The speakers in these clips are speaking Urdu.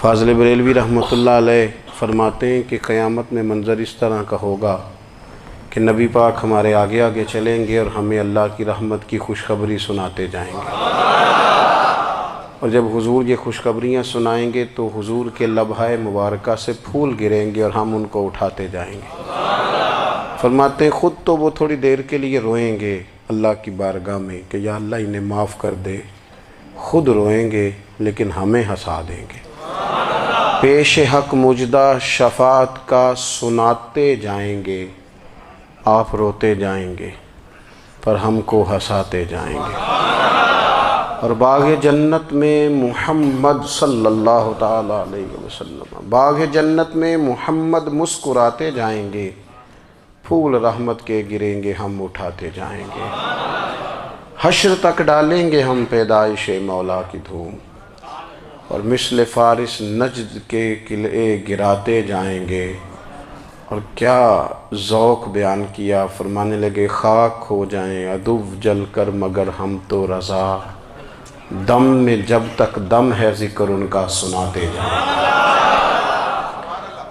فاضل بریلوی رحمۃ اللہ علیہ فرماتے ہیں کہ قیامت میں منظر اس طرح کا ہوگا کہ نبی پاک ہمارے آگے آگے چلیں گے اور ہمیں اللہ کی رحمت کی خوشخبری سناتے جائیں گے، اور جب حضور یہ خوشخبریاں سنائیں گے تو حضور کے لبہائے مبارکہ سے پھول گریں گے اور ہم ان کو اٹھاتے جائیں گے۔ فرماتے ہیں خود تو وہ تھوڑی دیر کے لیے روئیں گے اللہ کی بارگاہ میں کہ یا اللہ انہیں معاف کر دے، خود روئیں گے لیکن ہمیں ہنسا دیں گے۔ پیش حق مجدہ شفاعت کا سناتے جائیں گے، آپ روتے جائیں گے پر ہم کو ہنساتے جائیں گے۔ اور باغ جنت میں محمد صلی اللہ تعالی علیہ وسلم، باغ جنت میں محمد مسکراتے جائیں گے، پھول رحمت کے گریں گے ہم اٹھاتے جائیں گے۔ حشر تک ڈالیں گے ہم پیدائش مولا کی دھوم، اور مثل فارس نجد کے قلعے گراتے جائیں گے۔ اور کیا ذوق بیان کیا، فرمانے لگے خاک ہو جائیں عدو جل کر مگر ہم تو رضا، دم میں جب تک دم ہے ذکر ان کا سناتے جائیں گے۔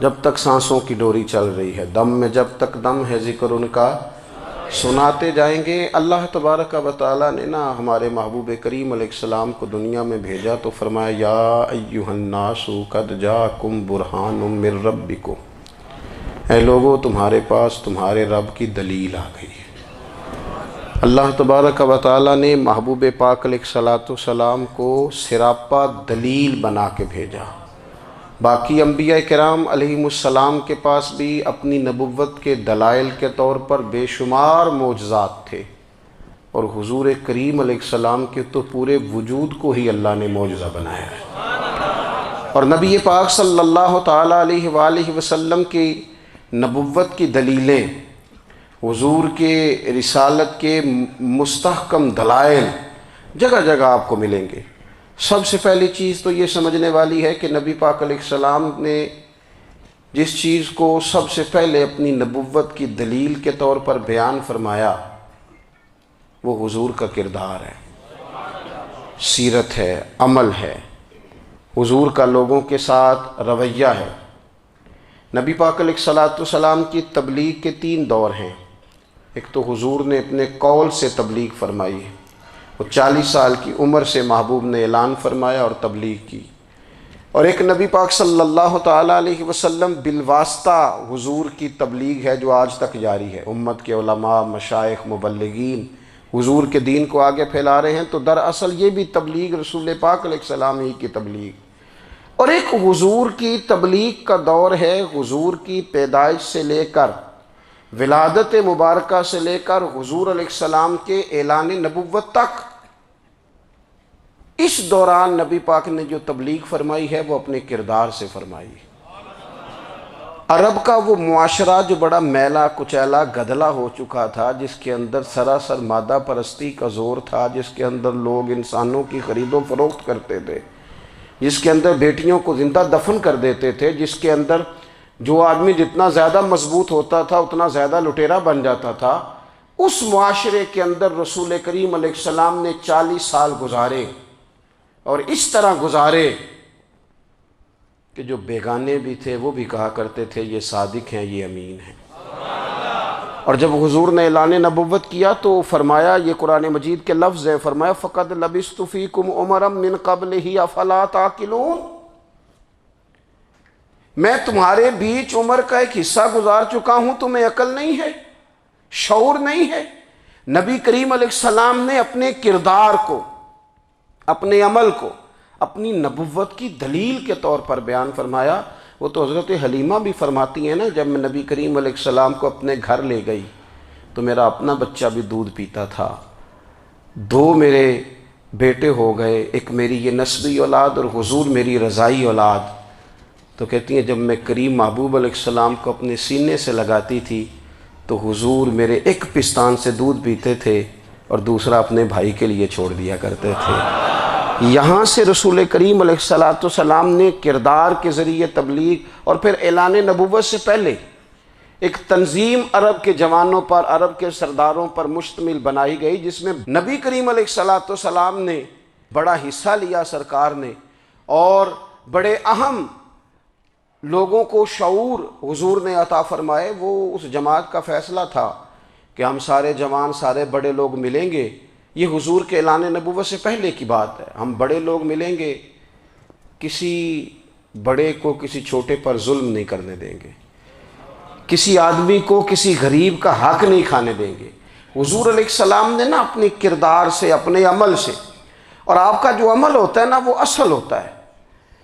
جب تک سانسوں کی ڈوری چل رہی ہے، دم میں جب تک دم ہے ذکر ان کا سناتے جائیں گے۔ اللہ تبارک و تعالیٰ نے نا ہمارے محبوب کریم علیہ السلام کو دنیا میں بھیجا تو فرمایا یا ایھا الناس قد جاءکم برہان من ربکم، اے لوگو تمہارے پاس تمہارے رب کی دلیل آ گئی ہے۔ اللہ تبارک و تعالیٰ نے محبوب پاک علیہ السلام کو سراپا دلیل بنا کے بھیجا۔ باقی انبیاء کرام علیہم السلام کے پاس بھی اپنی نبوت کے دلائل کے طور پر بے شمار معجزات تھے، اور حضور کریم علیہ السلام کے تو پورے وجود کو ہی اللہ نے معجزہ بنایا ہے۔ اور نبی پاک صلی اللہ تعالیٰ علیہ وآلہ وسلم کی نبوت کی دلیلیں، حضور کے رسالت کے مستحکم دلائل جگہ جگہ آپ کو ملیں گے۔ سب سے پہلی چیز تو یہ سمجھنے والی ہے کہ نبی پاک علیہ السلام نے جس چیز کو سب سے پہلے اپنی نبوت کی دلیل کے طور پر بیان فرمایا وہ حضور کا کردار ہے، سیرت ہے، عمل ہے، حضور کا لوگوں کے ساتھ رویہ ہے۔ نبی پاک علیہ السلام کی تبلیغ کے 3 دور ہیں۔ ایک تو حضور نے اپنے قول سے تبلیغ فرمائی ہے، وہ 40 سال کی عمر سے محبوب نے اعلان فرمایا اور تبلیغ کی۔ اور ایک نبی پاک صلی اللہ تعالیٰ علیہ وسلم بالواسطہ حضور کی تبلیغ ہے جو آج تک جاری ہے۔ امت کے علماء، مشائخ، مبلغین حضور کے دین کو آگے پھیلا رہے ہیں، تو دراصل یہ بھی تبلیغ رسول پاک علیہ السلام ہی کی تبلیغ۔ اور ایک حضور کی تبلیغ کا دور ہے، حضور کی پیدائش سے لے کر ولادت مبارکہ سے لے کر حضور علیہ السلام کے اعلان نبوت تک۔ اس دوران نبی پاک نے جو تبلیغ فرمائی ہے وہ اپنے کردار سے فرمائی ہے۔ عرب کا وہ معاشرہ جو بڑا میلا کچیلا گدلا ہو چکا تھا، جس کے اندر سراسر مادہ پرستی کا زور تھا، جس کے اندر لوگ انسانوں کی خرید و فروخت کرتے تھے، جس کے اندر بیٹیوں کو زندہ دفن کر دیتے تھے، جس کے اندر جو آدمی جتنا زیادہ مضبوط ہوتا تھا اتنا زیادہ لٹیرا بن جاتا تھا، اس معاشرے کے اندر رسول کریم علیہ السلام نے 40 سال گزارے، اور اس طرح گزارے کہ جو بیگانے بھی تھے وہ بھی کہا کرتے تھے یہ صادق ہیں، یہ امین ہیں۔ اور جب حضور نے اعلان نبوت کیا تو فرمایا، یہ قرآن مجید کے لفظ ہے، فرمایا فَقَدْ لَبِثْتُ فِيكُمْ عُمَرًا مِّن قَبْلِهِ أَفَلَا تَعْقِلُونَ، میں تمہارے بیچ عمر کا ایک حصہ گزار چکا ہوں، تمہیں عقل نہیں ہے، شعور نہیں ہے۔ نبی کریم علیہ السلام نے اپنے کردار کو، اپنے عمل کو اپنی نبوت کی دلیل کے طور پر بیان فرمایا۔ وہ تو حضرت حلیمہ بھی فرماتی ہیں نا، جب میں نبی کریم علیہ السلام کو اپنے گھر لے گئی تو میرا اپنا بچہ بھی دودھ پیتا تھا، 2 میرے بیٹے ہو گئے، ایک میری یہ نسبی اولاد اور حضور میری رضائی اولاد۔ تو کہتی ہیں جب میں کریم محبوب علیہ السلام کو اپنے سینے سے لگاتی تھی تو حضور میرے ایک پستان سے دودھ پیتے تھے اور دوسرا اپنے بھائی کے لیے چھوڑ دیا کرتے تھے۔ یہاں سے رسول کریم علیہ السلام نے کردار کے ذریعے تبلیغ، اور پھر اعلان نبوت سے پہلے ایک تنظیم عرب کے جوانوں پر، عرب کے سرداروں پر مشتمل بنائی گئی، جس میں نبی کریم علیہ السلام نے بڑا حصہ لیا سرکار نے، اور بڑے اہم لوگوں کو شعور حضور نے عطا فرمائے، وہ اس جماعت کا فیصلہ تھا کہ ہم سارے جوان، سارے بڑے لوگ ملیں گے۔ یہ حضور کے اعلان نبوت سے پہلے کی بات ہے۔ ہم بڑے لوگ ملیں گے، کسی بڑے کو کسی چھوٹے پر ظلم نہیں کرنے دیں گے، کسی آدمی کو کسی غریب کا حق نہیں کھانے دیں گے۔ حضور علیہ السلام نے نا اپنے کردار سے، اپنے عمل سے، اور آپ کا جو عمل ہوتا ہے نا وہ اصل ہوتا ہے۔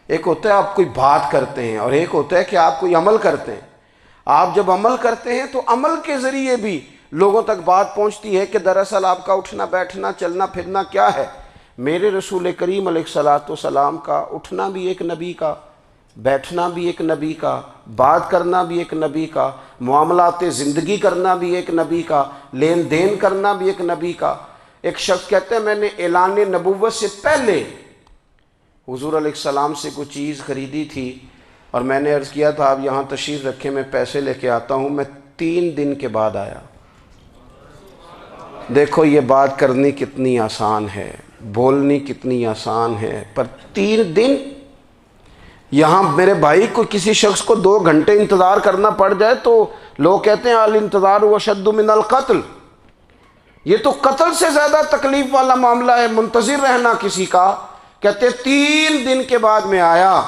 ایک ہوتا ہے آپ کوئی بات کرتے ہیں اور ایک ہوتا ہے کہ آپ کوئی عمل کرتے ہیں۔ آپ جب عمل کرتے ہیں تو عمل کے ذریعے بھی لوگوں تک بات پہنچتی ہے کہ دراصل آپ کا اٹھنا بیٹھنا چلنا پھرنا کیا ہے۔ میرے رسول کریم علیہ الصلاۃ والسلام کا اٹھنا بھی ایک نبی کا، بیٹھنا بھی ایک نبی کا، بات کرنا بھی ایک نبی کا، معاملات زندگی کرنا بھی ایک نبی کا، لین دین کرنا بھی ایک نبی کا۔ ایک شخص کہتے ہیں میں نے اعلان نبوت سے پہلے حضور علیہ السلام سے کوئی چیز خریدی تھی اور میں نے عرض کیا تھا آپ یہاں تشریف رکھیں، میں پیسے لے کے آتا ہوں۔ میں 3 دن کے بعد آیا۔ دیکھو یہ بات کرنی کتنی آسان ہے، بولنی کتنی آسان ہے، پر 3 دن یہاں میرے بھائی کو کسی شخص کو 2 گھنٹے انتظار کرنا پڑ جائے تو لوگ کہتے ہیں الانتظار اشد من القتل، یہ تو قتل سے زیادہ تکلیف والا معاملہ ہے منتظر رہنا کسی کا۔ کہتے 3 دن کے بعد میں آیا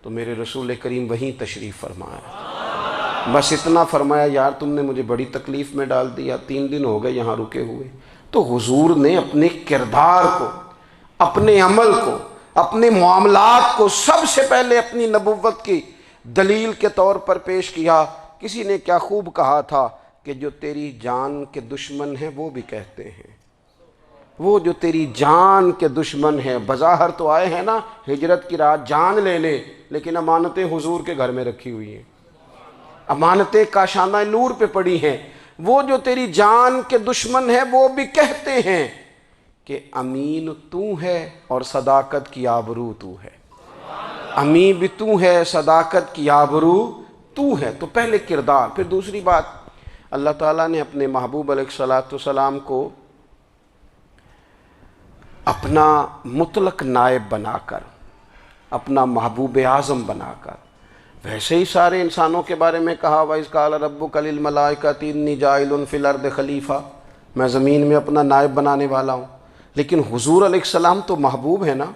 تو میرے رسول کریم وہیں تشریف فرمایا۔ بس اتنا فرمایا یار تم نے مجھے بڑی تکلیف میں ڈال دیا، 3 دن ہو گئے یہاں رکے ہوئے۔ تو حضور نے اپنے کردار کو، اپنے عمل کو، اپنے معاملات کو سب سے پہلے اپنی نبوت کی دلیل کے طور پر پیش کیا۔ کسی نے کیا خوب کہا تھا کہ جو تیری جان کے دشمن ہیں وہ بھی کہتے ہیں، وہ جو تیری جان کے دشمن ہیں، بظاہر تو آئے ہیں نا ہجرت کی رات جان لینے، لیکن امانتیں حضور کے گھر میں رکھی ہوئی ہیں، امانتیں کاشانہ نور پہ پڑی ہیں۔ وہ جو تیری جان کے دشمن ہیں وہ بھی کہتے ہیں کہ امین تو ہے اور صداقت کی آبرو تو ہے، امین بھی تو ہے، صداقت کی آبرو تو ہے۔ تو پہلے کردار۔ پھر دوسری بات، اللہ تعالیٰ نے اپنے محبوب علیہ الصلاۃ والسلام کو اپنا مطلق نائب بنا کر، اپنا محبوب اعظم بنا کر، ویسے ہی سارے انسانوں کے بارے میں کہا وَإِذْ قَالَ رَبُّكَ لِلْمَلَائِكَةِ إِنِّي جَاعِلٌ فِي الْأَرْضِ خلیفہ، میں زمین میں اپنا نائب بنانے والا ہوں۔ لیکن حضور علیہ السلام تو محبوب ہے نا،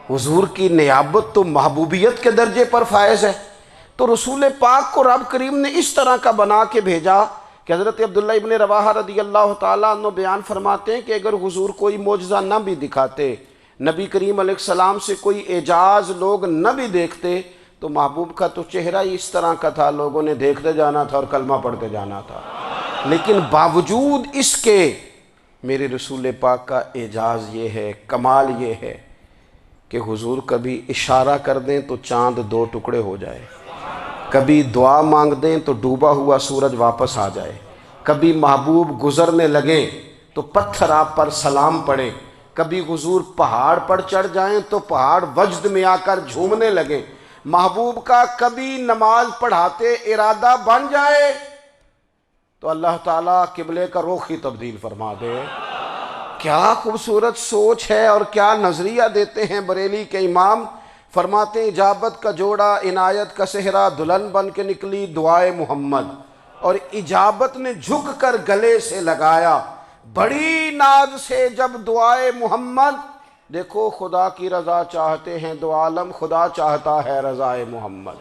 حضور کی نیابت تو محبوبیت کے درجے پر فائز ہے۔ تو رسول پاک کو رب کریم نے اس طرح کا بنا کے بھیجا کہ حضرت عبداللہ ابن رواحہ رضی اللہ تعالیٰ عنہ بیان فرماتے ہیں کہ اگر حضور کوئی معجزہ نہ بھی دکھاتے، نبی کریم علیہ السلام سے کوئی اعجاز لوگ نہ بھی دیکھتے، تو محبوب کا تو چہرہ ہی اس طرح کا تھا، لوگوں نے دیکھتے جانا تھا اور کلمہ پڑھتے جانا تھا۔ لیکن باوجود اس کے میرے رسول پاک کا اعجاز یہ ہے، کمال یہ ہے کہ حضور کبھی اشارہ کر دیں تو چاند 2 ٹکڑے ہو جائے، کبھی دعا مانگ دیں تو ڈوبا ہوا سورج واپس آ جائے، کبھی محبوب گزرنے لگیں تو پتھر آپ پر سلام پڑے، کبھی حضور پہاڑ پر چڑھ جائیں تو پہاڑ وجد میں آ کر جھومنے لگیں، محبوب کا کبھی نماز پڑھاتے ارادہ بن جائے تو اللہ تعالیٰ قبلے کا رخ ہی تبدیل فرما دے۔ کیا خوبصورت سوچ ہے اور کیا نظریہ دیتے ہیں بریلی کے امام۔ فرماتے ہیں اجابت کا جوڑا عنایت کا صحرا، دلہن بن کے نکلی دعائے محمد، اور اجابت نے جھک کر گلے سے لگایا بڑی ناز سے جب دعائے محمد۔ دیکھو خدا کی رضا چاہتے ہیں دو عالم، خدا چاہتا ہے رضائے محمد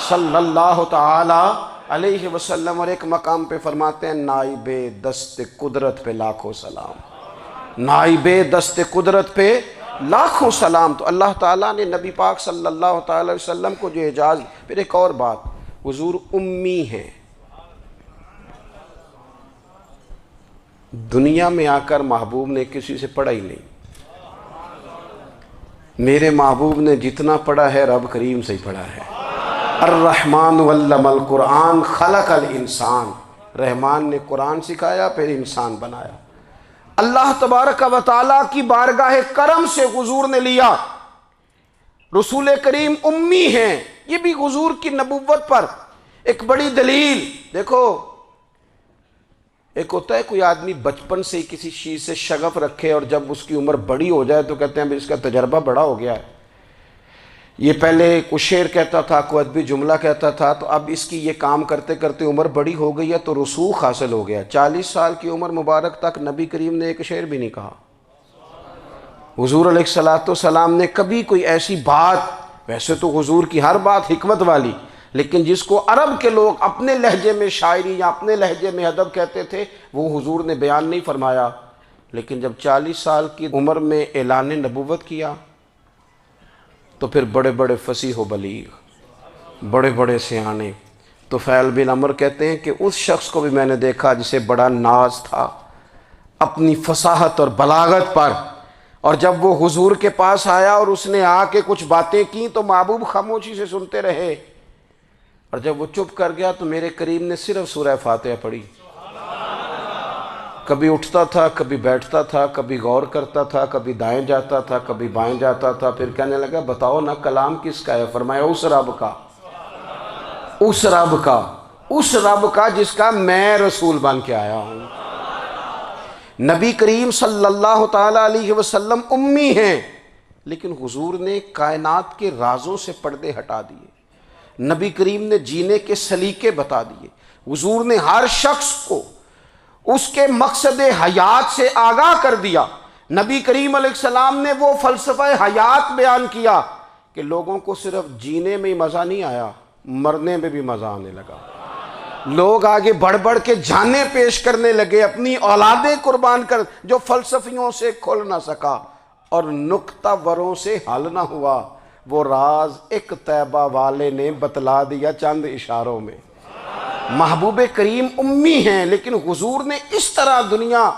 صلی اللہ تعالی علیہ وسلم۔ اور ایک مقام پہ فرماتے ہیں نائب دست قدرت پہ لاکھوں سلام، نائب دست قدرت پہ لاکھوں سلام۔ تو اللہ تعالیٰ نے نبی پاک صلی اللہ تعالی علیہ وسلم کو جو اعجاز۔ پھر ایک اور بات، حضور امی ہیں، دنیا میں آ کر محبوب نے کسی سے پڑھا ہی نہیں۔ میرے محبوب نے جتنا پڑھا ہے رب کریم سے ہی پڑھا ہے۔ الرحمن علم القرآن خلق الانسان، رحمان نے قرآن سکھایا پھر انسان بنایا۔ اللہ تبارک و تعالیٰ کی بارگاہ کرم سے حضور نے لیا۔ رسول کریم امی ہیں، یہ بھی حضور کی نبوت پر ایک بڑی دلیل۔ دیکھو ایک ہوتا ہے کوئی آدمی بچپن سے ہی کسی چیز سے شغف رکھے اور جب اس کی عمر بڑی ہو جائے تو کہتے ہیں اس کا تجربہ بڑا ہو گیا ہے، یہ پہلے کچھ شعر کہتا تھا، کوئی ادبی جملہ کہتا تھا، تو اب اس کی یہ کام کرتے کرتے عمر بڑی ہو گئی ہے تو رسوخ حاصل ہو گیا۔ 40 سال کی عمر مبارک تک نبی کریم نے ایک شعر بھی نہیں کہا۔ حضور علیہ السلام نے کبھی کوئی ایسی بات، ویسے تو حضور کی ہر بات حکمت والی، لیکن جس کو عرب کے لوگ اپنے لہجے میں شاعری یا اپنے لہجے میں ادب کہتے تھے، وہ حضور نے بیان نہیں فرمایا۔ لیکن جب 40 سال کی عمر میں اعلان نبوت کیا تو پھر بڑے بڑے فصیح و بلیغ، بڑے بڑے سیانے طفیل بن عمر کہتے ہیں کہ اس شخص کو بھی میں نے دیکھا جسے بڑا ناز تھا اپنی فصاحت اور بلاغت پر، اور جب وہ حضور کے پاس آیا اور اس نے آ کے کچھ باتیں کی تو محبوب خاموشی سے سنتے رہے، اور جب وہ چپ کر گیا تو میرے کریم نے صرف سورہ فاتحہ پڑھی۔ کبھی اٹھتا تھا، کبھی بیٹھتا تھا، کبھی غور کرتا تھا، کبھی دائیں جاتا تھا، کبھی بائیں جاتا تھا، پھر کہنے لگا بتاؤ نا کلام کس کا ہے؟ فرمایا اس رب کا، اس رب کا، اس رب کا جس کا میں رسول بن کے آیا ہوں۔ نبی کریم صلی اللہ تعالیٰ علیہ وسلم امی ہیں، لیکن حضور نے کائنات کے رازوں سے پردے ہٹا دیے، نبی کریم نے جینے کے سلیقے بتا دیے، حضور نے ہر شخص کو اس کے مقصد حیات سے آگاہ کر دیا۔ نبی کریم علیہ السلام نے وہ فلسفہ حیات بیان کیا کہ لوگوں کو صرف جینے میں ہی مزہ نہیں آیا، مرنے میں بھی مزہ آنے لگا۔ لوگ آگے بڑھ بڑھ کے جانیں پیش کرنے لگے، اپنی اولادیں قربان کر، جو فلسفیوں سے کھل نہ سکا اور نکتہ وروں سے حل نہ ہوا، وہ راز ایک طیبہ والے نے بتلا دیا چند اشاروں میں۔ محبوب کریم امی ہیں، لیکن حضور نے اس طرح دنیا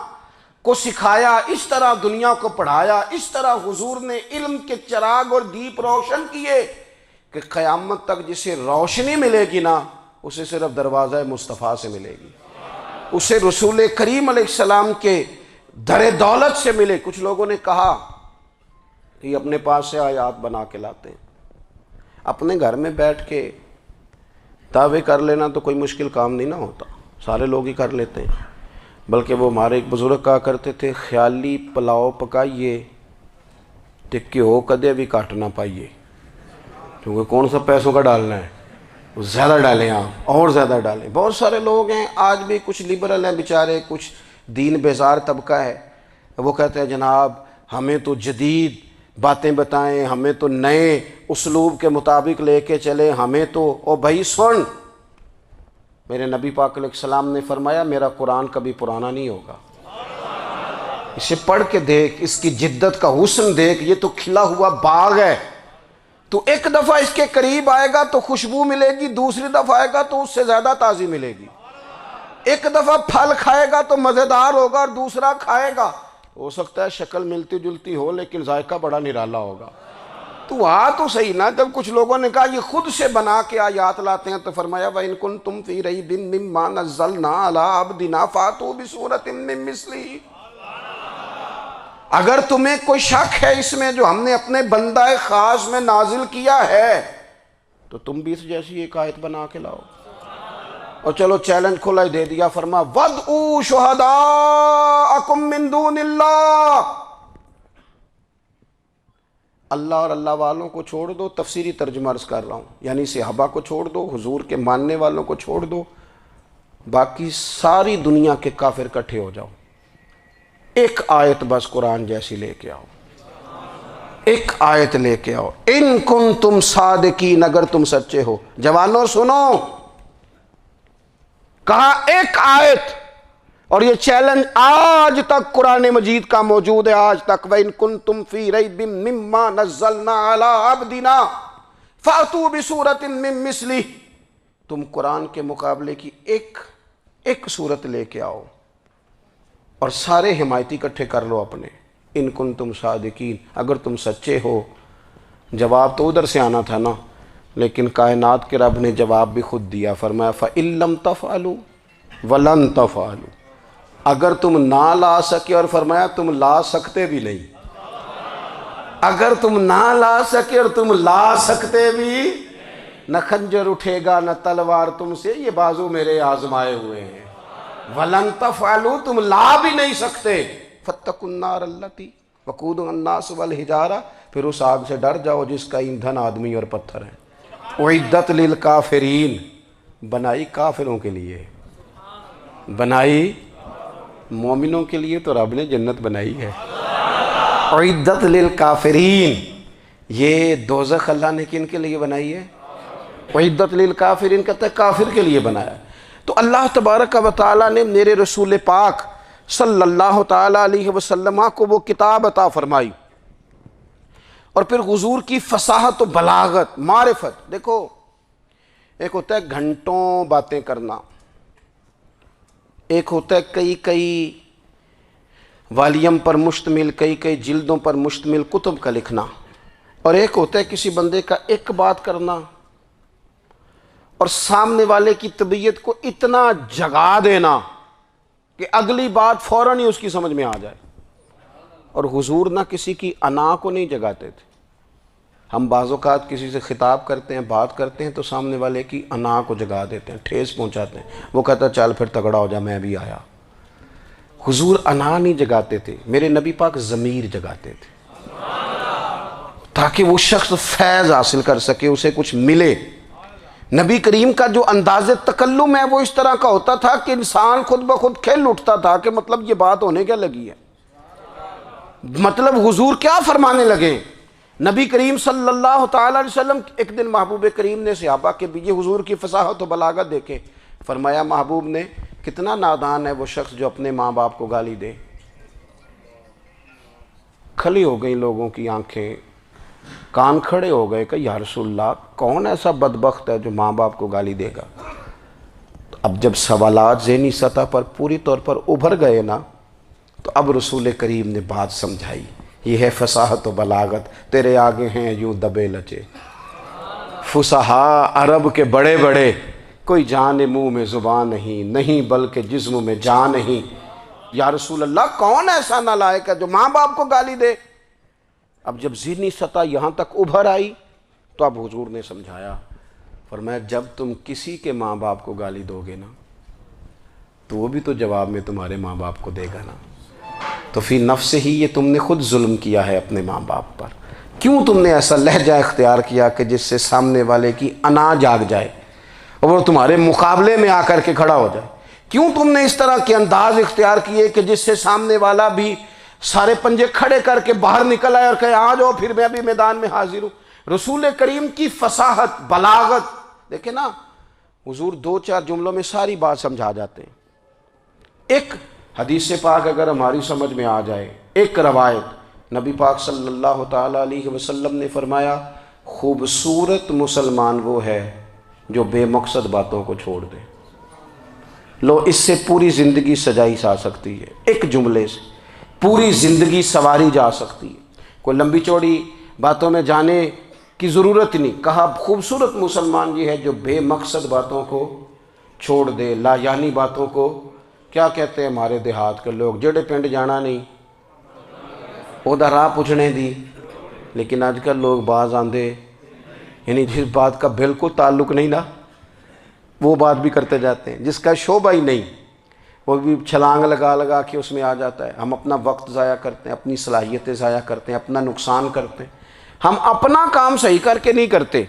کو سکھایا، اس طرح دنیا کو پڑھایا، اس طرح حضور نے علم کے چراغ اور دیپ روشن کیے کہ قیامت تک جسے روشنی ملے گی نا، اسے صرف دروازہ مصطفیٰ سے ملے گی، اسے رسول کریم علیہ السلام کے در دولت سے ملے۔ کچھ لوگوں نے کہا کہ اپنے پاس سے آیات بنا کے لاتے ہیں، اپنے گھر میں بیٹھ کے دعوے کر لینا تو کوئی مشکل کام نہیں نہ ہوتا، سارے لوگ ہی کر لیتے ہیں۔ بلکہ وہ ہمارے ایک بزرگ کہا کرتے تھے، خیالی پلاؤ پکائیے تے گھیو کدے بھی کٹ نہ پائیے، کیونکہ کون سا پیسوں کا ڈالنا ہے، زیادہ ڈالیں آپ، اور زیادہ ڈالیں۔ بہت سارے لوگ ہیں آج بھی، کچھ لبرل ہیں بیچارے، کچھ دین بیزار طبقہ ہے، وہ کہتے ہیں جناب ہمیں تو جدید باتیں بتائیں، ہمیں تو نئے اسلوب کے مطابق لے کے چلیں، ہمیں تو او بھائی سن، میرے نبی پاک علیہ السلام نے فرمایا میرا قرآن کبھی پرانا نہیں ہوگا، اسے پڑھ کے دیکھ، اس کی جدت کا حسن دیکھ، یہ تو کھلا ہوا باغ ہے، تو ایک دفعہ اس کے قریب آئے گا تو خوشبو ملے گی، دوسری دفعہ آئے گا تو اس سے زیادہ تازی ملے گی، ایک دفعہ پھل کھائے گا تو مزیدار ہوگا اور دوسرا کھائے گا ہو سکتا ہے شکل ملتی جلتی ہو لیکن ذائقہ بڑا نرالا ہوگا۔ تو تو صحیح نا، جب کچھ لوگوں نے کہا یہ خود سے بنا کے آیات لاتے ہیں تو فرمایا وَإِن كُنتُمْ فِي رَيْبٍ مِّمَّا نَزَّلْنَا عَلَىٰ عَبْدِنَا فَأْتُوا بِسُورَةٍ مِّن مِّثْلِهِ، اگر تمہیں کوئی شک ہے اس میں جو ہم نے اپنے بندہ خاص میں نازل کیا ہے تو تم بھی اس جیسی ایک آیت بنا کے لاؤ۔ اور چلو چیلنج کھلا ہی دے دیا، فرما وَادْعُوا شُهَدَاءَكُم مِّن دُونِ اللَّهِ، اللہ اور اللہ والوں کو چھوڑ دو، تفسیری ترجمہ عرض کر رہا ہوں، یعنی صحابہ کو چھوڑ دو، حضور کے ماننے والوں کو چھوڑ دو، باقی ساری دنیا کے کافر اکٹھے ہو جاؤ، ایک آیت بس قرآن جیسی لے کے آؤ، ایک آیت لے کے آؤ، ان کنتم صادقین، اگر تم سچے ہو۔ جوانوں سنو، کہا ایک آیت، اور یہ چیلنج آج تک قرآن مجید کا موجود ہے، آج تک وَإِن كُنتُمْ فِي رَيْبٍ مِّمَّا نَزَّلْنَا عَلَىٰ عَبْدِنَا فَأْتُوا بِسُورَةٍ مِّن مِّثْلِهِ، تم قرآن کے مقابلے کی ایک صورت لے کے آؤ اور سارے حمایتی اکٹھے کر لو اپنے، ان کنتم صادقین، اگر تم سچے ہو۔ جواب تو ادھر سے آنا تھا نا، لیکن کائنات کے رب نے جواب بھی خود دیا، فرمایا فَإِن لَّمْ تَفْعَلُوا وَلَن تَفْعَلُوا، اگر تم نہ لا سکے، اور فرمایا تم لا سکتے بھی نہیں، اگر تم نہ لا سکے اور تم لا سکتے بھی، نہ خنجر اٹھے گا نہ تلوار تم سے، یہ بازو میرے آزمائے ہوئے ہیں، وَلَن تَفْعَلُوا، تم لا بھی نہیں سکتے، فَاتَّقُوا النَّارَ الَّتِي وَقُودُهَا النَّاسُ وَالْحِجَارَةُ، پھر اس آگ سے ڈر جاؤ جس کا ایندھن آدمی اور پتھر ہے۔ اعدت للکافرین، بنائی کافروں کے لیے، بنائی مومنوں کے لیے تو رب نے جنت بنائی ہے۔ اعدت للکافرین، یہ دوزخ اللہ نے کن کے لیے بنائی ہے؟ اعدت للکافرین کہتا ہے کافر کے لیے بنایا۔ تو اللہ تبارک و تعالیٰ نے میرے رسول پاک صلی اللہ تعالیٰ علیہ وسلم کو وہ کتاب عطا فرمائی، اور پھر حضور کی فصاحت و بلاغت، معرفت۔ دیکھو ایک ہوتا ہے گھنٹوں باتیں کرنا، ایک ہوتا ہے کئی کئی والیم پر مشتمل، کئی کئی جلدوں پر مشتمل کتب کا لکھنا، اور ایک ہوتا ہے کسی بندے کا ایک بات کرنا اور سامنے والے کی طبیعت کو اتنا جگا دینا کہ اگلی بات فوراً ہی اس کی سمجھ میں آ جائے۔ اور حضور نہ کسی کی انا کو نہیں جگاتے تھے۔ ہم بعض اوقات کسی سے خطاب کرتے ہیں، بات کرتے ہیں تو سامنے والے کی انا کو جگا دیتے ہیں، ٹھیس پہنچاتے ہیں، وہ کہتا ہے چل پھر تگڑا ہو جا میں بھی آیا۔ حضور انا نہیں جگاتے تھے، میرے نبی پاک ضمیر جگاتے تھے تاکہ وہ شخص فیض حاصل کر سکے، اسے کچھ ملے۔ نبی کریم کا جو انداز تکلم ہے وہ اس طرح کا ہوتا تھا کہ انسان خود بخود کھل اٹھتا تھا کہ مطلب یہ بات ہونے کیا لگی ہے، مطلب حضور کیا فرمانے لگے۔ نبی کریم صلی اللہ تعالیٰ علیہ وسلم ایک دن محبوب کریم نے صحابہ کے بھی یہ حضور کی فصاحت و بلاغت دیکھے، فرمایا محبوب نے کتنا نادان ہے وہ شخص جو اپنے ماں باپ کو گالی دے۔ کھلی ہو گئی لوگوں کی آنکھیں، کان کھڑے ہو گئے کہ یا رسول اللہ کون ایسا بدبخت ہے جو ماں باپ کو گالی دے گا۔ اب جب سوالات ذہنی سطح پر پوری طور پر ابھر گئے نا، تو اب رسول کریم نے بات سمجھائی۔ یہ ہے فصاحت و بلاغت، تیرے آگے ہیں یوں دبے لچے فصحاء عرب کے بڑے بڑے، کوئی جان منہ میں زبان نہیں بلکہ جسم میں جان نہیں۔ یا رسول اللہ کون ایسا نالائق ہے جو ماں باپ کو گالی دے؟ اب جب ذہنی سطح یہاں تک ابھر آئی تو اب حضور نے سمجھایا، فرمایا جب تم کسی کے ماں باپ کو گالی دو گے نا تو وہ بھی تو جواب میں تمہارے ماں باپ کو دے گا نا، تو فی نفس ہی یہ تم نے خود ظلم کیا ہے اپنے ماں باپ پر۔ کیوں تم نے ایسا لہجہ اختیار کیا کہ جس سے سامنے والے کی انا جاگ جائے اور وہ تمہارے مقابلے میں آ کر کے کھڑا ہو جائے؟ کیوں تم نے اس طرح کے انداز اختیار کیے کہ جس سے سامنے والا بھی سارے پنجے کھڑے کر کے باہر نکل آئے اور کہے آ جاؤ پھر میں بھی میدان میں حاضر ہوں؟ رسول کریم کی فصاحت بلاغت دیکھیں نا، حضور دو چار جملوں میں ساری بات سمجھا جاتے ہیں۔ ایک حدیث پاک اگر ہماری سمجھ میں آ جائے، ایک روایت نبی پاک صلی اللہ تعالیٰ علیہ وسلم نے فرمایا خوبصورت مسلمان وہ ہے جو بے مقصد باتوں کو چھوڑ دے۔ لو اس سے پوری زندگی سجائی جا سکتی ہے، ایک جملے سے پوری زندگی سواری جا سکتی ہے، کوئی لمبی چوڑی باتوں میں جانے کی ضرورت نہیں۔ کہا خوبصورت مسلمان یہ ہے جو بے مقصد باتوں کو چھوڑ دے، لا یعنی باتوں کو، کیا کہتے ہیں ہمارے دیہات کے لوگ، جڑے پنڈ جانا نہیں اودا راہ پوچھنے دی، لیکن آج کل لوگ باز آندے یعنی جس بات کا بالکل تعلق نہیں نا وہ بات بھی کرتے جاتے ہیں، جس کا شعبہ ہی نہیں وہ بھی چھلانگ لگا لگا کے اس میں آ جاتا ہے۔ ہم اپنا وقت ضائع کرتے ہیں، اپنی صلاحیتیں ضائع کرتے ہیں، اپنا نقصان کرتے ہیں۔ ہم اپنا کام صحیح کر کے نہیں کرتے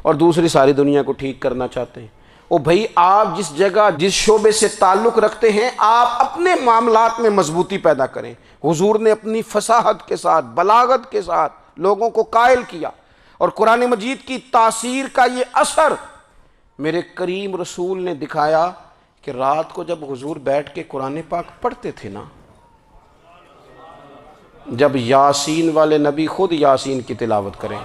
اور دوسری ساری دنیا کو ٹھیک کرنا چاہتے ہیں۔ او بھائی آپ جس جگہ جس شعبے سے تعلق رکھتے ہیں آپ اپنے معاملات میں مضبوطی پیدا کریں۔ حضور نے اپنی فصاحت کے ساتھ بلاغت کے ساتھ لوگوں کو قائل کیا، اور قرآن مجید کی تاثیر کا یہ اثر میرے کریم رسول نے دکھایا کہ رات کو جب حضور بیٹھ کے قرآن پاک پڑھتے تھے نا، جب یاسین والے نبی خود یاسین کی تلاوت کریں،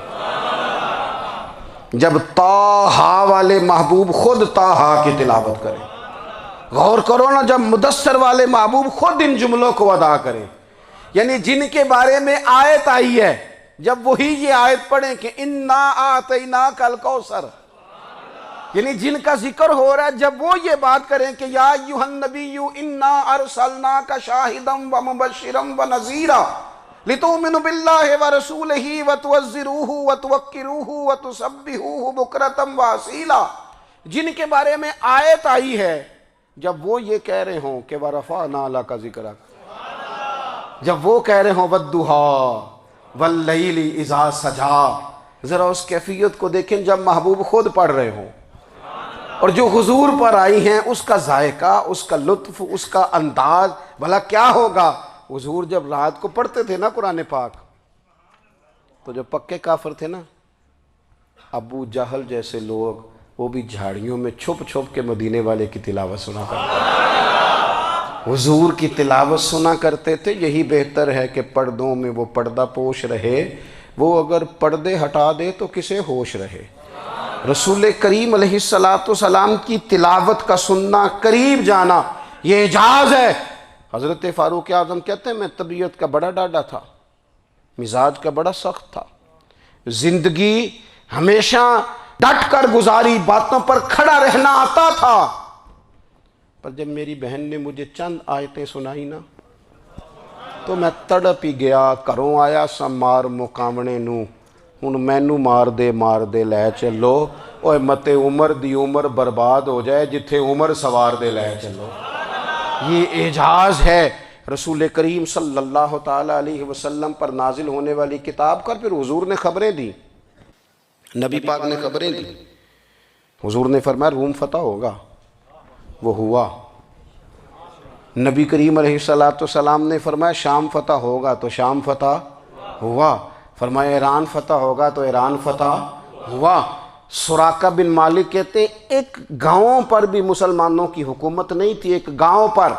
جب طٰہٰ والے محبوب خود طٰہٰ کی تلاوت کریں، غور کرو نا جب مدثر والے محبوب خود ان جملوں کو ادا کریں، یعنی جن کے بارے میں آیت آئی ہے جب وہی یہ آیت پڑھیں کہ اِنَّا أَعْطَيْنَاكَ الْكَوْثَرَ، یعنی جن کا ذکر ہو رہا ہے جب وہ یہ بات کریں کہ یا ایھا النبی انا ارسلناک شاہدا ومبشرا ونذیرا لتؤمنوا باللہ ورسولہ وتعزروہ وتوقروہ وتسبحوہ بکرۃ واصیلا، جن کے بارے میں آیت آئی ہے جب وہ یہ کہہ رہے ہوں کہ ورفعنا لک ذکرک، جب وہ کہہ رہے ہوں والضحیٰ واللیل اذا سجا، ذرا اس کیفیت کو دیکھیں جب محبوب خود پڑھ رہے ہوں، اور جو حضور پر آئی ہیں اس کا ذائقہ، اس کا لطف، اس کا انداز بھلا کیا ہوگا۔ حضور جب رات کو پڑھتے تھے نا قرآن پاک، تو جو پکے کافر تھے نا، ابو جہل جیسے لوگ، وہ بھی جھاڑیوں میں چھپ چھپ کے مدینے والے کی تلاوت سنا کرتے تھے، حضور کی تلاوت سنا کرتے تھے۔ یہی بہتر ہے کہ پردوں میں وہ پردہ پوش رہے، وہ اگر پردے ہٹا دے تو کسے ہوش رہے۔ رسول کریم علیہ السلام کی تلاوت کا سننا، قریب جانا، یہ اعجاز ہے۔ حضرت فاروق اعظم کہتے ہیں میں طبیعت کا بڑا ڈاڈا تھا، مزاج کا بڑا سخت تھا، زندگی ہمیشہ ڈٹ کر گزاری، باتوں پر کھڑا رہنا آتا تھا، پر جب میری بہن نے مجھے چند آیتیں سنائی نا تو میں تڑپ ہی گیا۔ کروں آیا سا مار مقامنے نو، ہن مینو مار دے لے چلو، اوے متے عمر دی عمر برباد ہو جائے جتھے عمر سوار دے لے چلو۔ یہ اعجاز ہے رسول کریم صلی اللہ تعالیٰ علیہ وسلم پر نازل ہونے والی کتاب کا۔ پھر حضور نے خبریں دی، نبی پاک نے خبریں دی۔ حضور نے فرمایا روم فتح ہوگا، وہ ہوا۔ نبی کریم علیہ السلام نے فرمایا شام فتح ہوگا، تو شام فتح ہوا۔ فرمایا ایران فتح ہوگا، تو ایران فتح ہوا۔ سراقہ بن مالک کہتے ہیں ایک گاؤں پر بھی مسلمانوں کی حکومت نہیں تھی، ایک گاؤں پر۔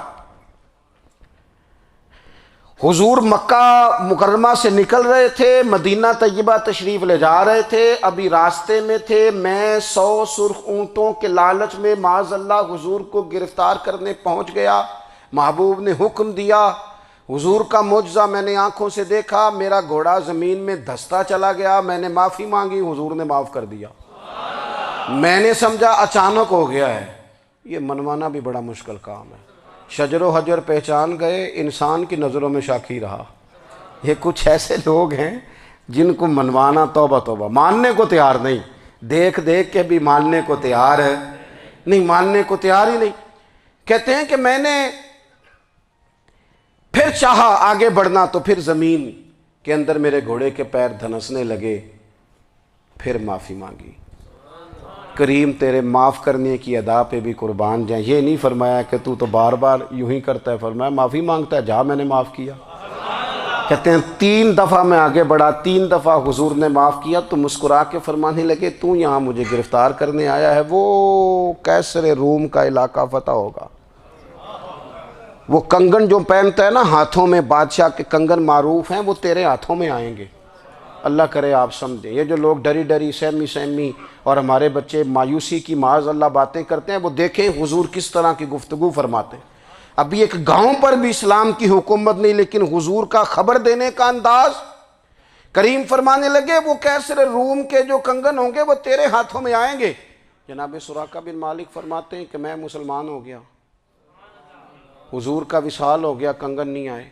حضور مکہ مکرمہ سے نکل رہے تھے، مدینہ طیبہ تشریف لے جا رہے تھے، ابھی راستے میں تھے، میں 100 سرخ اونٹوں کے لالچ میں معاذ اللہ حضور کو گرفتار کرنے پہنچ گیا۔ محبوب نے حکم دیا، حضور کا معجزہ میں نے آنکھوں سے دیکھا، میرا گھوڑا زمین میں دھستا چلا گیا، میں نے معافی مانگی، حضور نے معاف کر دیا۔ میں نے سمجھا اچانک ہو گیا ہے۔ یہ منوانا بھی بڑا مشکل کام ہے۔ شجر و حجر پہچان گئے، انسان کی نظروں میں شاکی رہا۔ یہ کچھ ایسے لوگ ہیں جن کو منوانا توبہ توبہ، ماننے کو تیار نہیں، دیکھ دیکھ کے بھی ماننے کو تیار ہے نہیں، ماننے کو تیار ہی نہیں۔ کہتے ہیں کہ میں نے پھر چاہا آگے بڑھنا، تو پھر زمین کے اندر میرے گھوڑے کے پیر دھنسنے لگے، پھر معافی مانگی۔ کریم تیرے معاف کرنے کی ادا پہ بھی قربان جائیں۔ یہ نہیں فرمایا کہ تو بار بار یوں ہی کرتا ہے، فرمایا معافی مانگتا ہے، جا میں نے معاف کیا۔ کہتے ہیں 3 دفعہ میں آگے بڑھا، 3 دفعہ حضور نے معاف کیا تو مسکرا کے فرمانے لگے تو یہاں مجھے گرفتار کرنے آیا ہے، وہ کیسر روم کا علاقہ فتح ہوگا۔ وہ کنگن جو پہنتا ہے نا ہاتھوں میں، بادشاہ کے کنگن معروف ہیں، وہ تیرے ہاتھوں میں آئیں گے۔ اللہ کرے آپ سمجھیں۔ یہ جو لوگ ڈری ڈری سہمی اور ہمارے بچے مایوسی کی معاذ اللہ باتیں کرتے ہیں، وہ دیکھیں حضور کس طرح کی گفتگو فرماتے ہیں۔ ابھی ایک گاؤں پر بھی اسلام کی حکومت نہیں، لیکن حضور کا خبر دینے کا انداز۔ کریم فرمانے لگے وہ کیسر روم کے جو کنگن ہوں گے وہ تیرے ہاتھوں میں آئیں گے۔ جناب سراقہ بن مالک فرماتے ہیں کہ میں مسلمان ہو گیا، حضور کا وصال ہو گیا، کنگن نہیں آئے۔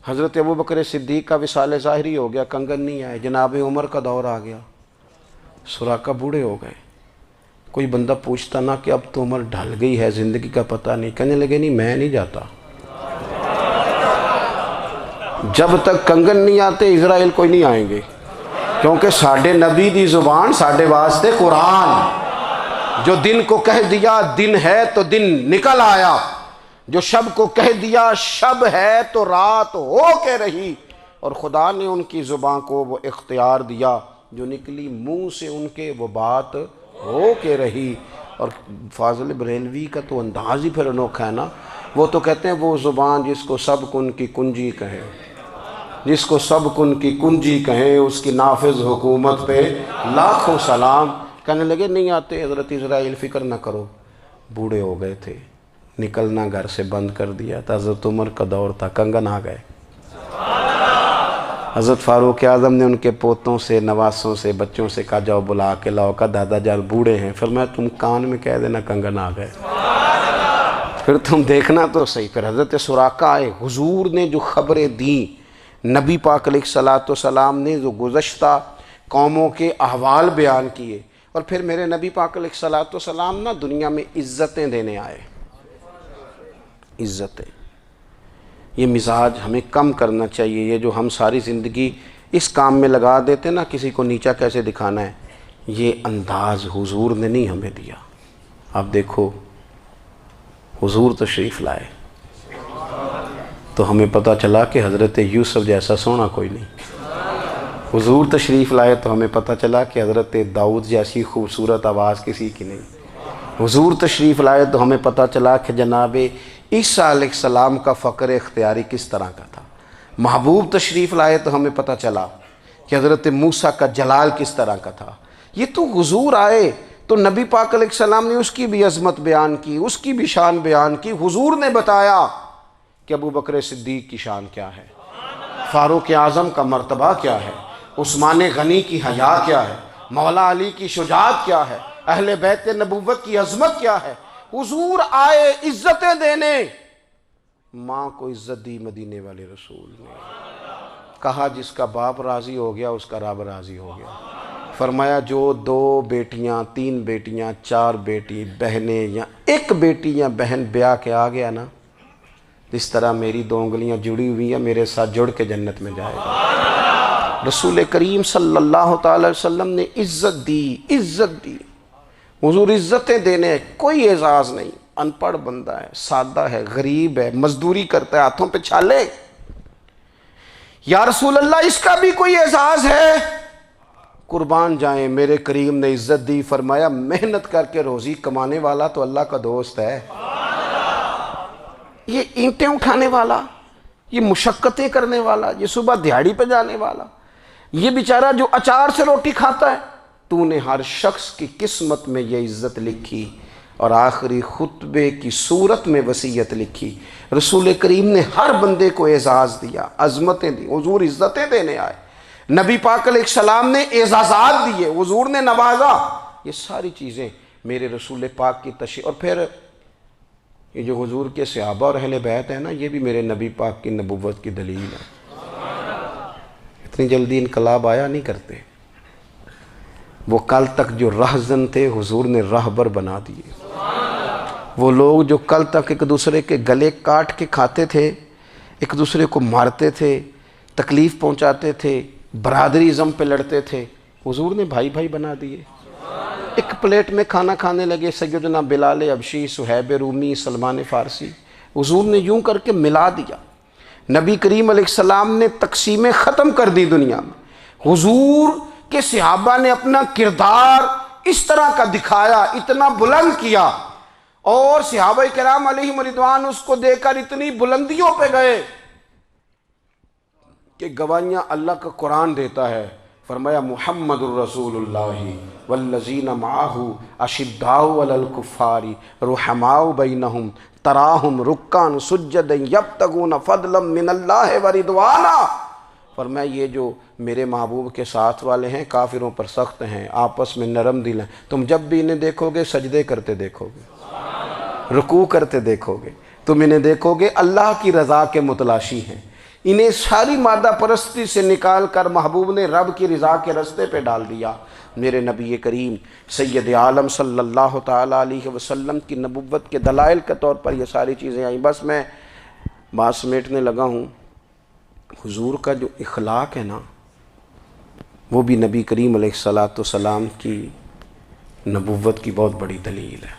حضرت ابوبکر صدیق کا وصال ظاہری ہو گیا، کنگن نہیں آئے۔ جناب عمر کا دور آ گیا، سراقہ بوڑھے ہو گئے۔ کوئی بندہ پوچھتا نا کہ اب تو عمر ڈھل گئی ہے، زندگی کا پتہ نہیں، کہنے لگے نہیں میں نہیں جاتا، جب تک کنگن نہیں آتے اسرائیل کوئی نہیں آئیں گے، کیونکہ ساڈے نبی دی زبان ساڈے واسطے قرآن۔ جو دن کو کہہ دیا دن ہے تو دن نکل آیا، جو شب کو کہہ دیا شب ہے تو رات ہو کے رہی، اور خدا نے ان کی زبان کو وہ اختیار دیا، جو نکلی منہ سے ان کے وہ بات ہو کے رہی۔ اور فاضل بریلوی کا تو انداز ہی پھر انوکھا ہے نا، وہ تو کہتے ہیں وہ زبان جس کو سب کن کی کنجی کہیں، جس کو سب کن کی کنجی کہیں، اس کی نافذ حکومت پہ لاکھوں سلام۔ کہنے لگے نہیں آتے حضرت اسرائیل، فکر نہ کرو، بوڑھے ہو گئے تھے، نکلنا گھر سے بند کر دیا تھا، حضرت عمر کا دور تھا، کنگن آ گئے۔ حضرت فاروق اعظم نے ان کے پوتوں سے، نواسوں سے، بچوں سے کہا جاؤ بلا کے لاؤ، کہا دادا جان بوڑھے ہیں، فرمایا تم کان میں کہہ دینا کنگن آ گئے، پھر تم دیکھنا تو صحیح۔ پھر حضرت سراقہ آئے، حضور نے جو خبریں دیں، نبی پاک علیہ السلام نے جو گزشتہ قوموں کے احوال بیان کیے، اور پھر میرے نبی پاک علیہ السلام نا دنیا میں عزتیں دینے آئے، عزتیں۔ یہ مزاج ہمیں کم کرنا چاہیے، یہ جو ہم ساری زندگی اس کام میں لگا دیتے نا، کسی کو نیچا کیسے دکھانا ہے، یہ انداز حضور نے نہیں ہمیں دیا۔ اب دیکھو حضور تشریف لائے تو ہمیں پتہ چلا کہ حضرت یوسف جیسا سونا کوئی نہیں، حضور تشریف لائے تو ہمیں پتہ چلا کہ حضرت داؤد جیسی خوبصورت آواز کسی کی نہیں، حضور تشریف لائے تو ہمیں پتہ چلا کہ جناب عیسیٰ علیہ السلام کا فقر اختیاری کس طرح کا تھا، محبوب تشریف لائے تو ہمیں پتہ چلا کہ حضرت موسیٰ کا جلال کس طرح کا تھا۔ یہ تو حضور آئے تو نبی پاک علیہ السلام نے اس کی بھی عظمت بیان کی، اس کی بھی شان بیان کی۔ حضور نے بتایا کہ ابو بکر صدیق کی شان کیا ہے، فاروق اعظم کا مرتبہ کیا ہے، عثمان غنی کی حیا کیا ہے، مولا علی کی شجاعت کیا ہے، اہل بیت نبوت کی عظمت کیا ہے۔ حضور آئے عزتیں دینے، ماں کو عزت دی مدینے والے رسول نے، کہا جس کا باپ راضی ہو گیا اس کا رب راضی ہو گیا۔ فرمایا جو 2 بیٹیاں 3 بیٹیاں 4 بیٹی بہنیں یا 1 بیٹی یا بہن بیاہ کے آ گیا نا، اس طرح میری 2 انگلیاں جڑی ہوئی ہیں، میرے ساتھ جڑ کے جنت میں جائے گا۔ رسول کریم صلی اللہ تعالی وسلم نے عزت دی۔ حضور عزتیں دینے، کوئی اعزاز نہیں، ان پڑھ بندہ ہے، سادہ ہے، غریب ہے، مزدوری کرتا ہے، ہاتھوں پہ چھالے۔ یا رسول اللہ اس کا بھی کوئی اعزاز ہے؟ قربان جائیں، میرے کریم نے عزت دی، فرمایا محنت کر کے روزی کمانے والا تو اللہ کا دوست ہے، یہ اینٹیں اٹھانے والا، یہ مشقتیں کرنے والا، یہ صبح دیہڑی پہ جانے والا، یہ بیچارہ جو اچار سے روٹی کھاتا ہے، تو نے ہر شخص کی قسمت میں یہ عزت لکھی اور آخری خطبے کی صورت میں وصیت لکھی۔ رسول کریم نے ہر بندے کو اعزاز دیا، عظمتیں دی، حضور عزتیں دینے آئے، نبی پاک علیہ السلام نے اعزازات دیے، حضور نے نوازا۔ یہ ساری چیزیں میرے رسول پاک کی تشریف، اور پھر یہ جو حضور کے صحابہ اور اہل بیت ہیں نا، یہ بھی میرے نبی پاک کی نبوت کی دلیل ہے۔ اتنی جلدی انقلاب آیا نہیں کرتے، وہ کل تک جو رہزن تھے حضور نے راہبر بنا دیے۔ وہ لوگ جو کل تک ایک دوسرے کے گلے کاٹ کے کھاتے تھے، ایک دوسرے کو مارتے تھے، تکلیف پہنچاتے تھے، برادری ازم پہ لڑتے تھے، حضور نے بھائی بھائی بنا دیے۔ ایک پلیٹ میں کھانا کھانے لگے، سیدنا بلال حبشی، صہیب رومی، سلمان فارسی، حضور نے یوں کر کے ملا دیا۔ نبی کریم علیہ السلام نے تقسیمیں ختم کر دی دنیا میں۔ حضور کے صحابہ نے اپنا کردار اس طرح کا دکھایا، اتنا بلند کیا، اور صحابہ کرام علیہم رضوان اس کو دیکھ کر اتنی بلندیوں پہ گئے کہ گواہیاں اللہ کا قرآن دیتا ہے۔ فرمایا محمد الرسول اللہ والذین معہ اشداء علی الکفار رحماء بینہم تراہم رکعا سجدا یبتغون فضلا من اللہ ورضوانا۔ فرمایا یہ جو میرے محبوب کے ساتھ والے ہیں کافروں پر سخت ہیں، آپس میں نرم دل ہیں، تم جب بھی انہیں دیکھو گے سجدے کرتے دیکھو گے، رکوع کرتے دیکھو گے، تم انہیں دیکھو گے اللہ کی رضا کے متلاشی ہیں۔ انہیں ساری مادہ پرستی سے نکال کر محبوب نے رب کی رضا کے رستے پہ ڈال دیا۔ میرے نبی کریم سید عالم صلی اللہ تعالیٰ علیہ وسلم کی نبوت کے دلائل کے طور پر یہ ساری چیزیں آئیں۔ بس میں بات سمیٹنے لگا ہوں۔ حضور کا جو اخلاق ہے نا، وہ بھی نبی کریم علیہ السلام کی نبوت کی بہت بڑی دلیل ہے۔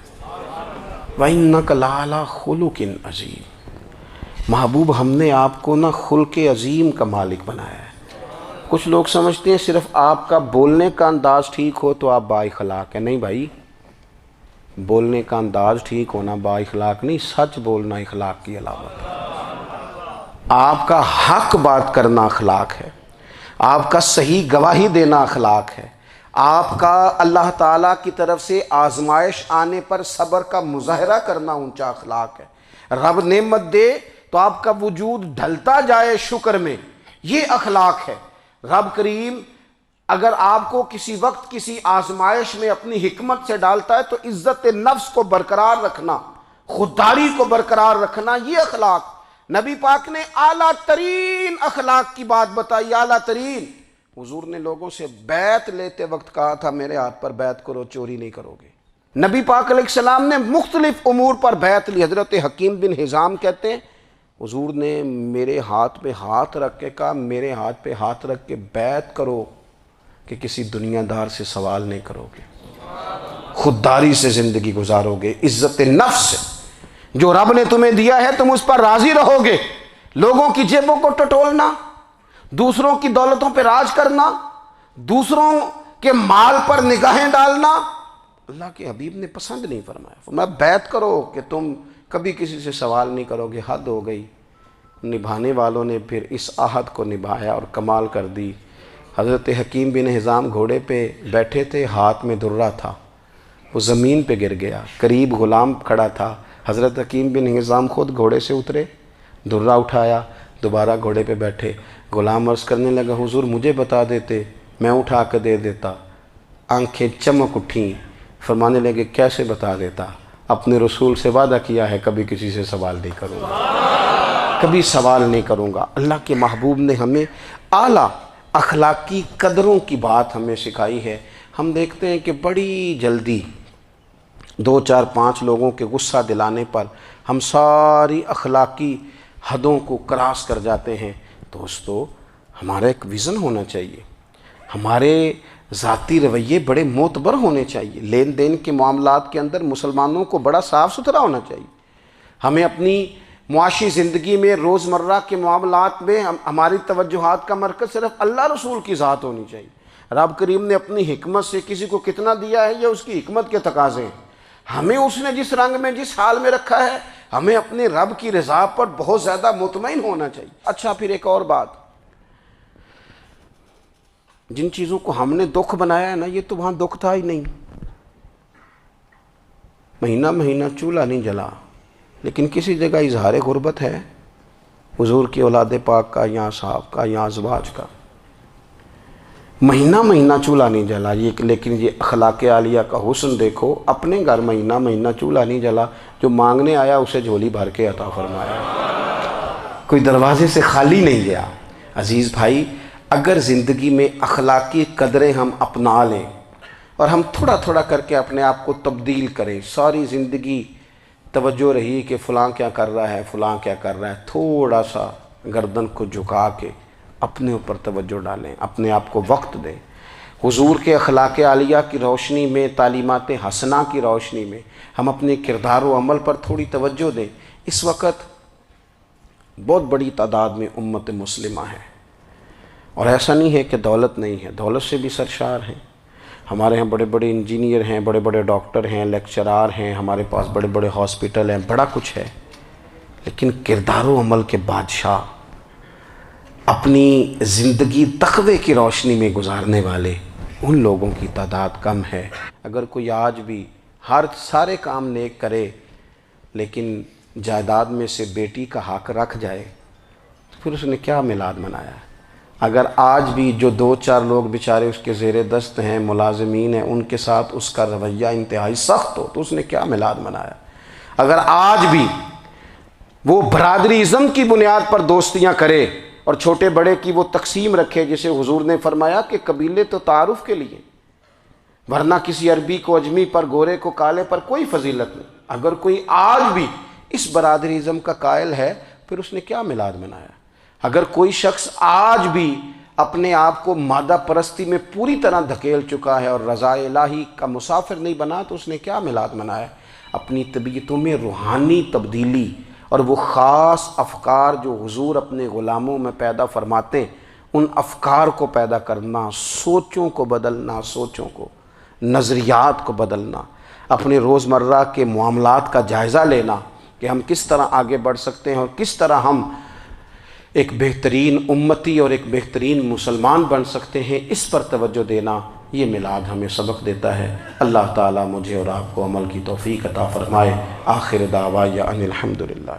وَإِنَّكَ لَعَلَىٰ خُلُقٍ عَظِيمٍ۔ محبوب ہم نے آپ کو نا خلق عظیم کا مالک بنایا ہے۔ کچھ لوگ سمجھتے ہیں صرف آپ کا بولنے کا انداز ٹھیک ہو تو آپ با اخلاق ہیں۔ نہیں بھائی، بولنے کا انداز ٹھیک ہونا با اخلاق نہیں، سچ بولنا اخلاق کی علامت ہے۔ آپ کا حق بات کرنا اخلاق ہے، آپ کا صحیح گواہی دینا اخلاق ہے، آپ کا اللہ تعالیٰ کی طرف سے آزمائش آنے پر صبر کا مظاہرہ کرنا اونچا اخلاق ہے۔ رب نعمت دے تو آپ کا وجود ڈھلتا جائے شکر میں، یہ اخلاق ہے۔ رب کریم اگر آپ کو کسی وقت کسی آزمائش میں اپنی حکمت سے ڈالتا ہے تو عزت نفس کو برقرار رکھنا، خودداری کو برقرار رکھنا، یہ اخلاق۔ نبی پاک نے اعلیٰ ترین اخلاق کی بات بتائی، اعلیٰ ترین۔ حضور نے لوگوں سے بیعت لیتے وقت کہا تھا میرے ہاتھ پر بیعت کرو، چوری نہیں کرو گے۔ نبی پاک علیہ السلام نے مختلف امور پر بیعت لی۔ حضرت حکیم بن حزام کہتے ہیں حضور نے میرے ہاتھ پہ ہاتھ رکھ کے کہا میرے ہاتھ پہ ہاتھ رکھ کے بیعت کرو کہ کسی دنیا دار سے سوال نہیں کرو گے، خودداری سے زندگی گزارو گے، عزت نفس سے جو رب نے تمہیں دیا ہے تم اس پر راضی رہو گے، لوگوں کی جیبوں کو ٹٹولنا، دوسروں کی دولتوں پہ راج کرنا، دوسروں کے مال پر نگاہیں ڈالنا اللہ کے حبیب نے پسند نہیں فرمایا۔ فرمایا بیعت کرو کہ تم کبھی کسی سے سوال نہیں کرو گے۔ حد ہو گئی۔ نبھانے والوں نے پھر اس عہد کو نبھایا اور کمال کر دی۔ حضرت حکیم بن حزام گھوڑے پہ بیٹھے تھے، ہاتھ میں درہ تھا، وہ زمین پہ گر گیا، قریب غلام کھڑا تھا، حضرت حکیم بن حزام خود گھوڑے سے اترے، درہ اٹھایا، دوبارہ گھوڑے پہ بیٹھے۔ غلام عرض کرنے لگا حضور مجھے بتا دیتے میں اٹھا کے دے دیتا۔ آنکھیں چمک اٹھیں، فرمانے لگے کیسے بتا دیتا، اپنے رسول سے وعدہ کیا ہے کبھی کسی سے سوال نہیں کروں گا، کبھی سوال نہیں کروں گا۔ اللہ کے محبوب نے ہمیں اعلیٰ اخلاقی قدروں کی بات ہمیں سکھائی ہے۔ ہم دیکھتے ہیں کہ بڑی جلدی 2 4 5 لوگوں کے غصہ دلانے پر ہم ساری اخلاقی حدوں کو کراس کر جاتے ہیں۔ دوستو ہمارا ایک ویژن ہونا چاہیے، ہمارے ذاتی رویے بڑے معتبر ہونے چاہیے، لین دین کے معاملات کے اندر مسلمانوں کو بڑا صاف ستھرا ہونا چاہیے۔ ہمیں اپنی معاشی زندگی میں روزمرہ کے معاملات میں ہماری توجہات کا مرکز صرف اللہ رسول کی ذات ہونی چاہیے۔ رب کریم نے اپنی حکمت سے کسی کو کتنا دیا ہے یہ اس کی حکمت کے تقاضے ہیں، ہمیں اس نے جس رنگ میں جس حال میں رکھا ہے ہمیں اپنے رب کی رضا پر بہت زیادہ مطمئن ہونا چاہیے۔ اچھا پھر ایک اور بات، جن چیزوں کو ہم نے دکھ بنایا ہے نا یہ تو وہاں دکھ تھا ہی نہیں، مہینہ مہینہ چولہا نہیں جلا، لیکن کسی جگہ اظہار غربت ہے حضور کی اولاد پاک کا یا صاحب کا یا ازواج کا، مہینہ مہینہ چولہا نہیں جلا۔ لیکن یہ اخلاق عالیہ کا حسن دیکھو، اپنے گھر مہینہ مہینہ چولہا نہیں جلا، جو مانگنے آیا اسے جھولی بھر کے عطا فرمایا، کوئی دروازے سے خالی نہیں گیا۔ عزیز بھائی اگر زندگی میں اخلاقی قدریں ہم اپنا لیں اور ہم تھوڑا تھوڑا کر کے اپنے آپ کو تبدیل کریں، ساری زندگی توجہ رہی کہ فلاں کیا کر رہا ہے فلاں کیا کر رہا ہے، تھوڑا سا گردن کو جھکا کے اپنے اوپر توجہ ڈالیں، اپنے آپ کو وقت دیں، حضور کے اخلاق عالیہ کی روشنی میں، تعلیمات حسنہ کی روشنی میں ہم اپنے کردار و عمل پر تھوڑی توجہ دیں۔ اس وقت بہت بڑی تعداد میں امت مسلمہ ہے، اور ایسا نہیں ہے کہ دولت نہیں ہے، دولت سے بھی سرشار ہیں۔ ہمارے ہاں بڑے بڑے انجینئر ہیں، بڑے بڑے ڈاکٹر ہیں، لیکچرار ہیں، ہمارے پاس بڑے بڑے ہاسپٹل ہیں، بڑا کچھ ہے، لیکن کردار و عمل کے بادشاہ، اپنی زندگی تقوی کی روشنی میں گزارنے والے ان لوگوں کی تعداد کم ہے۔ اگر کوئی آج بھی سارے کام نیک کرے لیکن جائیداد میں سے بیٹی کا حق رکھ جائے تو پھر اس نے کیا میلاد منایا ہے؟ اگر آج بھی جو 2 4 لوگ بیچارے اس کے زیر دست ہیں، ملازمین ہیں، ان کے ساتھ اس کا رویہ انتہائی سخت ہو تو اس نے کیا میلاد منایا؟ اگر آج بھی وہ برادری ازم کی بنیاد پر دوستیاں کرے اور چھوٹے بڑے کی وہ تقسیم رکھے، جسے حضور نے فرمایا کہ قبیلے تو تعارف کے لیے، ورنہ کسی عربی کو اجمی پر، گورے کو کالے پر کوئی فضیلت نہیں۔ اگر کوئی آج بھی اس برادری ازم کا قائل ہے پھر اس نے کیا میلاد منایا؟ اگر کوئی شخص آج بھی اپنے آپ کو مادہ پرستی میں پوری طرح دھکیل چکا ہے اور رضا الہی کا مسافر نہیں بنا تو اس نے کیا میلاد منایا؟ اپنی طبیعتوں میں روحانی تبدیلی اور وہ خاص افکار جو حضور اپنے غلاموں میں پیدا فرماتے ہیں، ان افکار کو پیدا کرنا، سوچوں کو بدلنا، سوچوں کو، نظریات کو بدلنا، اپنے روزمرہ کے معاملات کا جائزہ لینا کہ ہم کس طرح آگے بڑھ سکتے ہیں اور کس طرح ہم ایک بہترین امتی اور ایک بہترین مسلمان بن سکتے ہیں، اس پر توجہ دینا، یہ میلاد ہمیں سبق دیتا ہے۔ اللہ تعالیٰ مجھے اور آپ کو عمل کی توفیق عطا فرمائے۔ آخر دعوایا ان الحمدللہ۔